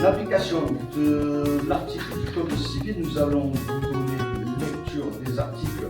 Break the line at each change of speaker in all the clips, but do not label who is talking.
En application de l'article du Code civil, nous allons vous donner lecture des articles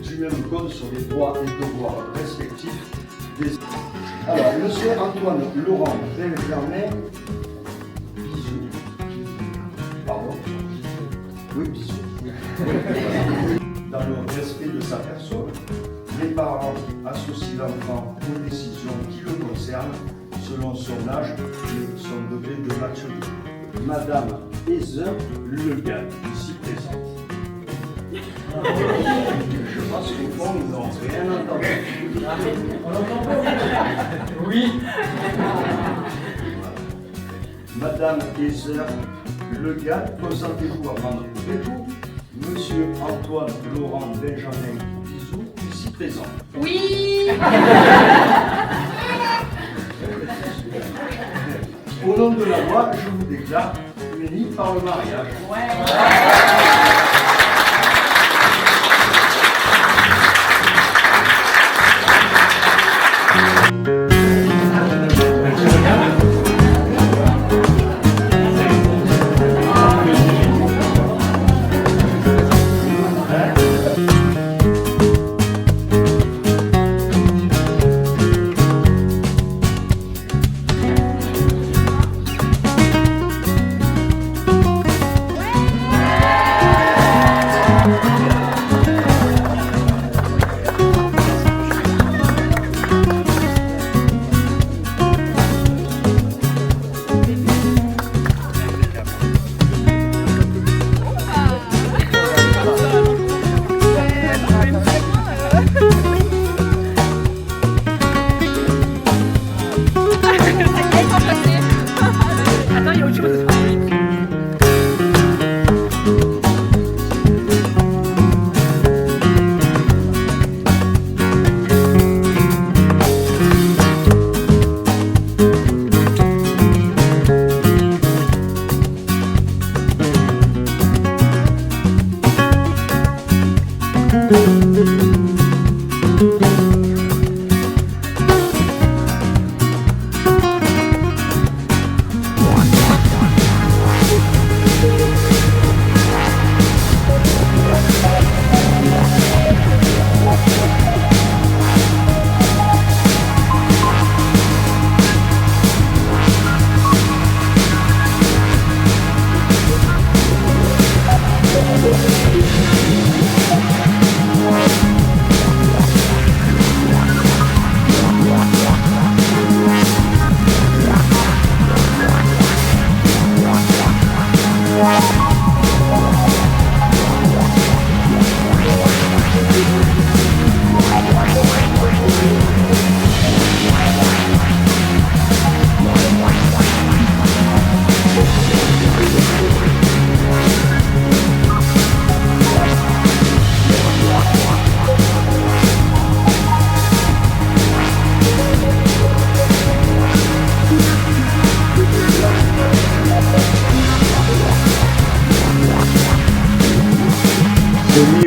du même Code sur les droits et devoirs respectifs des... Alors, monsieur Antoine Laurent Benjamin Bizou. Pardon. Oui, Bizou. Dans le respect de sa personne, les parents associent l'enfant aux décisions qui le concernent selon son âge et son degré de maturité. Madame Heather Le Gall, ici présente. Je pense qu'au fond, ils n'ont rien entendu.
On l'entend pas. Oui.
Madame Heather Le Gall, consentez-vous à prendre époux Monsieur Antoine Laurent Benjamin Bizou, ici présent.
Oui.
Au nom de la loi, je vous déclare unis par le mariage.
Ouais. Attends, il y a autre chose.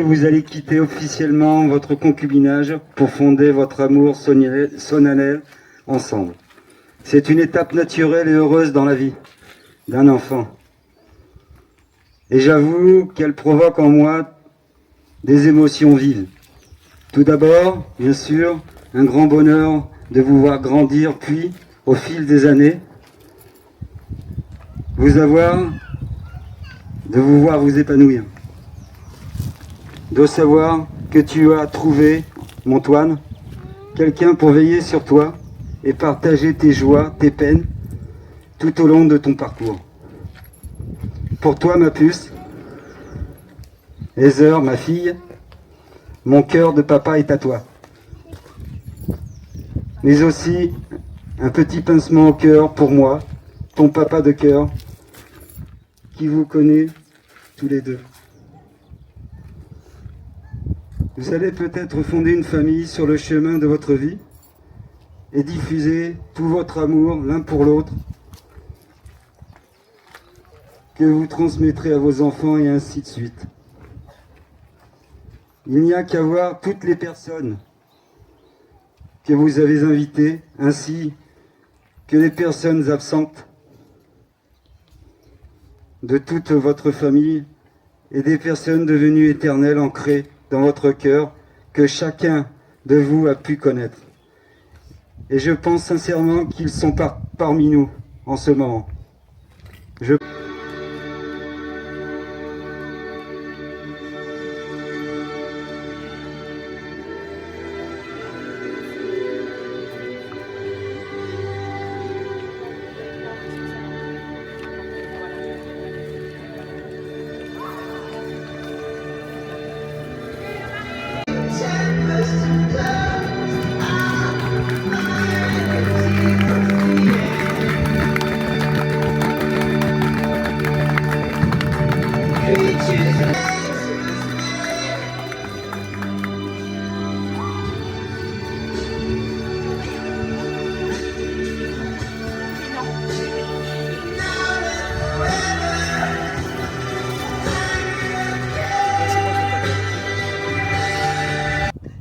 Vous allez quitter officiellement votre concubinage pour fonder votre amour solennel ensemble. C'est une étape naturelle et heureuse dans la vie d'un enfant. Et j'avoue qu'elle provoque en moi des émotions vives. Tout d'abord, bien sûr, un grand bonheur de vous voir grandir, puis, au fil des années, de vous voir vous épanouir. De savoir que tu as trouvé, mon Toine, quelqu'un pour veiller sur toi et partager tes joies, tes peines, tout au long de ton parcours. Pour toi, ma puce, Heather, ma fille, mon cœur de papa est à toi. Mais aussi un petit pincement au cœur pour moi, ton papa de cœur, qui vous connaît tous les deux. Vous allez peut-être fonder une famille sur le chemin de votre vie et diffuser tout votre amour l'un pour l'autre que vous transmettrez à vos enfants et ainsi de suite. Il n'y a qu'à voir toutes les personnes que vous avez invitées ainsi que les personnes absentes de toute votre famille et des personnes devenues éternelles ancrées dans votre cœur que chacun de vous a pu connaître. Et je pense sincèrement qu'ils sont parmi nous en ce moment.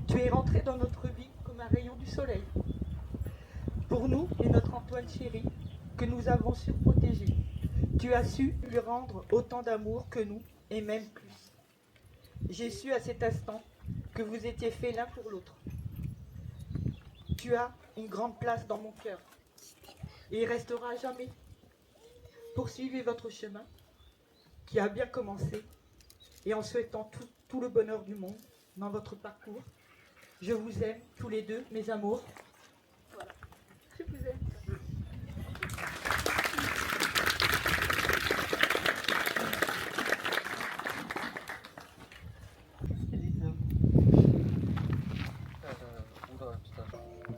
Tu es rentré dans notre vie comme un rayon du soleil. Pour nous et notre Antoine chéri, que nous avons su protéger. Tu as su lui rendre autant d'amour que nous, et même plus. J'ai su à cet instant que vous étiez faits l'un pour l'autre. Tu as une grande place dans mon cœur, et il restera à jamais. Poursuivez votre chemin, qui a bien commencé, et en souhaitant tout le bonheur du monde dans votre parcours. Je vous aime tous les deux, mes amours. Voilà. Je vous aime.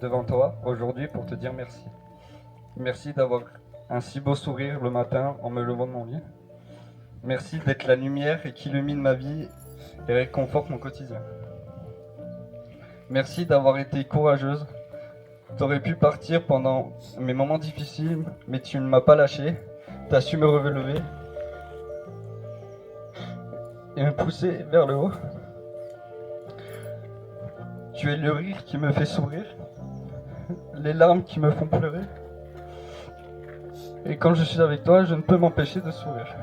Devant toi aujourd'hui pour te dire merci. Merci d'avoir un si beau sourire le matin en me levant de mon lit. Merci d'être la lumière et qui illumine ma vie et réconforte mon quotidien. Merci d'avoir été courageuse. T'aurais pu partir pendant mes moments difficiles, mais tu ne m'as pas lâché. T'as su me relever et me pousser vers le haut. Tu es le rire qui me fait sourire, les larmes qui me font pleurer. Et quand je suis avec toi, je ne peux m'empêcher de sourire.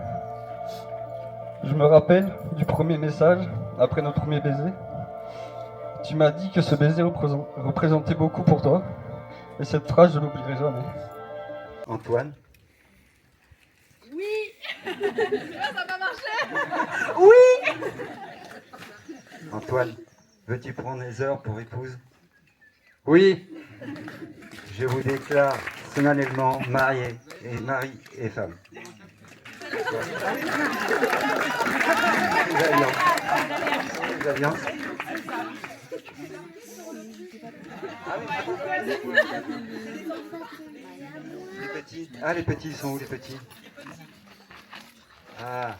Je me rappelle du premier message, après notre premier baiser. Tu m'as dit que ce baiser représentait beaucoup pour toi. Et cette phrase, je l'oublierai jamais.
Antoine?
Oui. Ça va marcher. Oui.
Antoine, veux-tu prendre les heures pour épouse? Oui. Je vous déclare solennellement mariés et mari et femme. L'alliance. Les petits. Ah, les petits, ils sont où les petits? Ah.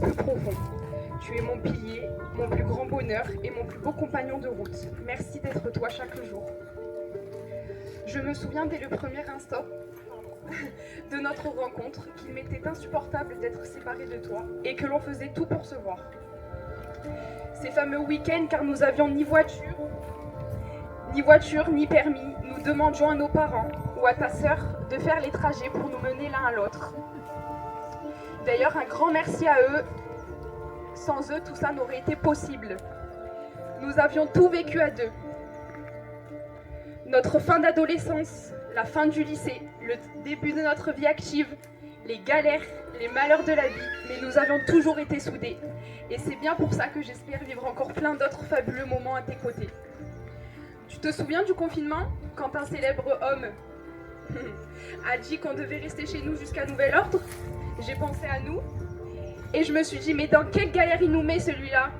Plus profond. Tu es mon pilier, mon plus grand bonheur et mon plus beau compagnon de route. Merci d'être toi chaque jour. Je me souviens dès le premier instant de notre rencontre qu'il m'était insupportable d'être séparé de toi et que l'on faisait tout pour se voir. Ces fameux week-ends, car nous avions ni voiture, ni permis, nous demandions à nos parents ou à ta sœur de faire les trajets pour nous mener l'un à l'autre. D'ailleurs, un grand merci à eux. Sans eux, tout ça n'aurait été possible. Nous avions tout vécu à deux. Notre fin d'adolescence, la fin du lycée, le début de notre vie active, les galères, les malheurs de la vie, mais nous avions toujours été soudés. Et c'est bien pour ça que j'espère vivre encore plein d'autres fabuleux moments à tes côtés. Tu te souviens du confinement, quand un célèbre homme a dit qu'on devait rester chez nous jusqu'à nouvel ordre. J'ai pensé à nous et je me suis dit, mais dans quelle galère il nous met celui-là?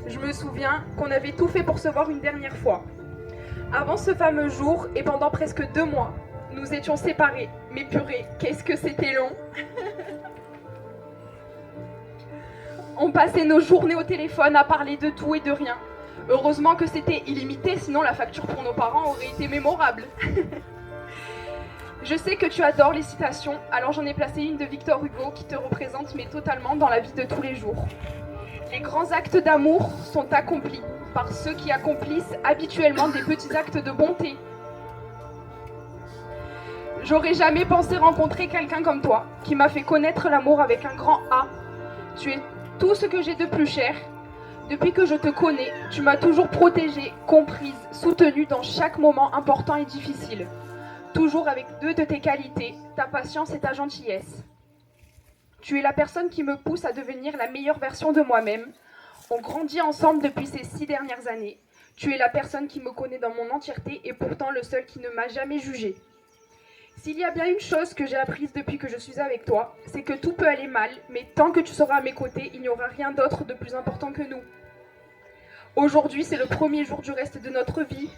Je me souviens qu'on avait tout fait pour se voir une dernière fois. Avant ce fameux jour et pendant presque 2 mois, nous étions séparés. Mais purée, qu'est-ce que c'était long! On passait nos journées au téléphone à parler de tout et de rien. Heureusement que c'était illimité, sinon la facture pour nos parents aurait été mémorable. Je sais que tu adores les citations, alors j'en ai placé une de Victor Hugo qui te représente mais totalement dans la vie de tous les jours. Les grands actes d'amour sont accomplis par ceux qui accomplissent habituellement des petits actes de bonté. J'aurais jamais pensé rencontrer quelqu'un comme toi, qui m'a fait connaître l'amour avec un grand A. Tu es tout ce que j'ai de plus cher. Depuis que je te connais, tu m'as toujours protégée, comprise, soutenue dans chaque moment important et difficile. Toujours avec 2 de tes qualités, ta patience et ta gentillesse. Tu es la personne qui me pousse à devenir la meilleure version de moi-même. On grandit ensemble depuis ces 6 dernières années. Tu es la personne qui me connaît dans mon entièreté et pourtant le seul qui ne m'a jamais jugée. S'il y a bien une chose que j'ai apprise depuis que je suis avec toi, c'est que tout peut aller mal, mais tant que tu seras à mes côtés, il n'y aura rien d'autre de plus important que nous. Aujourd'hui, c'est le premier jour du reste de notre vie.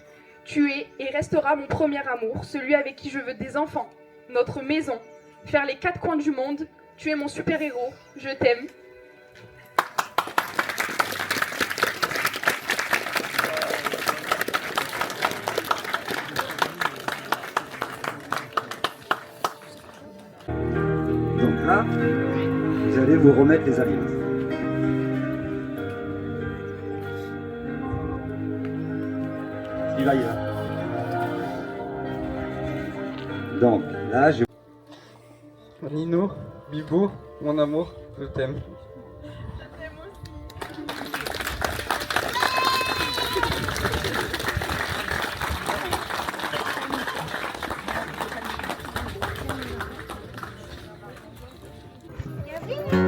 Tu es et resteras mon premier amour, celui avec qui je veux des enfants, notre maison, faire les 4 coins du monde. Tu es mon super-héros, je t'aime.
Donc là, vous allez vous remettre les alliances. Il va y là. Donc là, je...
Nino, Bibou, mon amour, je t'aime.
Bienvenue.